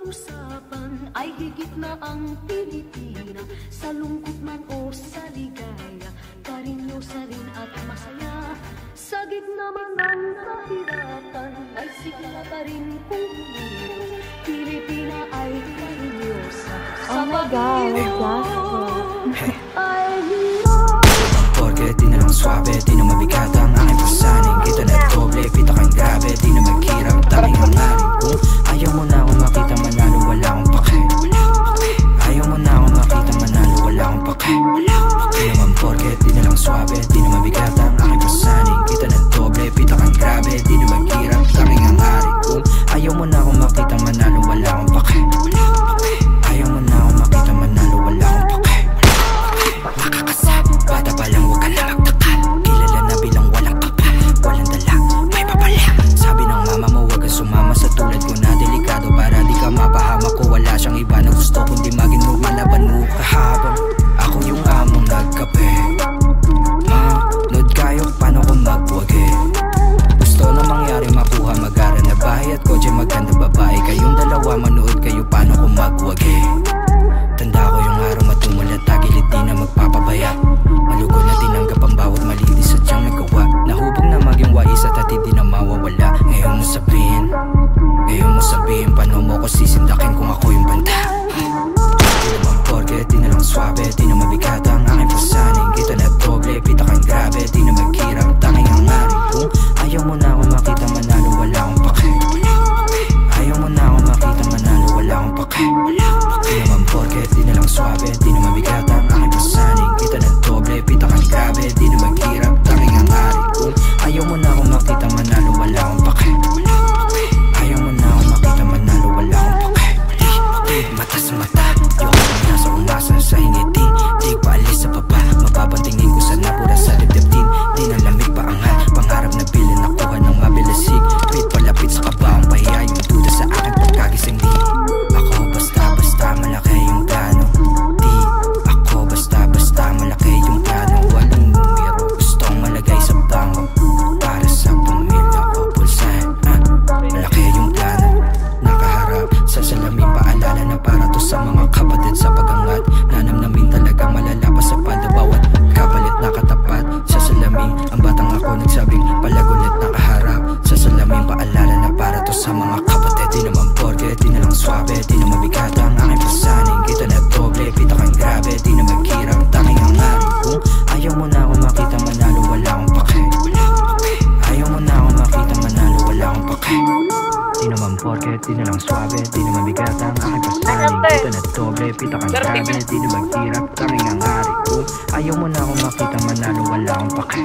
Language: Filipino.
usapan ay higit na ang Pilipina. Sa lungkot man o sa ligaya, karinyosa rin at masaya. Sa gitna man ng kahirapan, ay sigla pa rin kung umiro. Pilipina ay karinyosa. Sa pag-iyo ay hiro. Porke di na lang swabe, di na mabigat ang aking pasaning. Kita na doble, pita kang grabe, di na magkirang tanging hangarin. Kung ayaw mo na akong makita manalo, wala akong pake. Ayaw mo na akong makita manalo, wala akong pake. Di naman porke di na lang swabe, di na mabigat ang aking pasaning. Kita na doble, pita kang grabe, di na magkirang tanging hangarin. Kung ayaw mo na akong makita manalo, wala akong pake. Ayaw mo na akong makita manalo, wala akong pake. Makakasabi, bata pa lang huwag ka na magtaka. Kilala na bilang walang kapal, walang dala, may papala. Sabi ng mama mo huwag kang sumama sa tulad ko na delikado. Para di ka mapahamak ko, wala siyang iba na gusto kundi maging normal na banu. Kahabang ako yung among nagkape, manood kayo paano ko magwagi. Gusto na mangyari makuha mag-aral na bahay at kotse maganda babae. Kayong dalawa manood kayo paano ko magwagi. Tanda ko yung araw matumulat, tagilid di na magpapabaya. Malugod na tinanggap ang bawat mali di sadyang nagawa. Nahubog na maging wais at hati di na mawawala. Ngayon mo sabihin paano mo ko sisindakin kung ako yung banda. Di naman porke di na lang swabe, di na mabigat ang aking pasaning. Kita na doble, pita kang grabe, di na magkirang tanging hangarin. Kung ayaw mo na akong makita manalo, wala akong pake. Ayaw mo na akong makita manalo, wala akong pake. Di naman porke di na lang swabe, di na mabigat ang aking pasaning. Kita na doble, pita kang grabe, di na magkirang tanging hangarin. Kung ayaw mo na akong makita manalo, wala akong pake. Ayaw mo na akong makita manalo, wala akong pake. Mata sa mata, yung nasa umasa sa hingiti. Di pa alis sa baba, mapapantingin ko sa napura sa dibdib. Di na lamig pa angal, pangarap na bilin nakuha ng mabilisig. Pit palapit sa kabaong pahiya, yung duda sa aking pagkagising. Di ako basta-basta malaki yung plano. Di ako basta-basta malaki yung plano. Walang numero, gustong malagay sa bangko. Para sa pamilya ko, pulsahan, malaki yung plano. Nakaharap sa salamin, paalala na para to sa mga kapatid sa pagangat. Nanamnamin talaga malala pa sa palda, bawat kapalit nakatapat sa salamin. Ang batang ako nagsabing palagulit nakaharap sa salamin, paalala na para to sa mga kapatid. Di naman porke, di na lang swabe, di na mabigat ang aking pasaning. Kita na doble, pita kang grabe, di na magkirang tanging hangarin. Kung ayaw mo na akong makita manalo, wala akong pake. Ayaw mo na akong makita manalo, wala akong pake. Di naman porke, di na lang swabe, di na mabigat ang aking pasaning. Kita na doble, pita kang grabe, di na magkirang tanging hangarin. Kung ayaw mo na akong makita manalo, wala akong pake.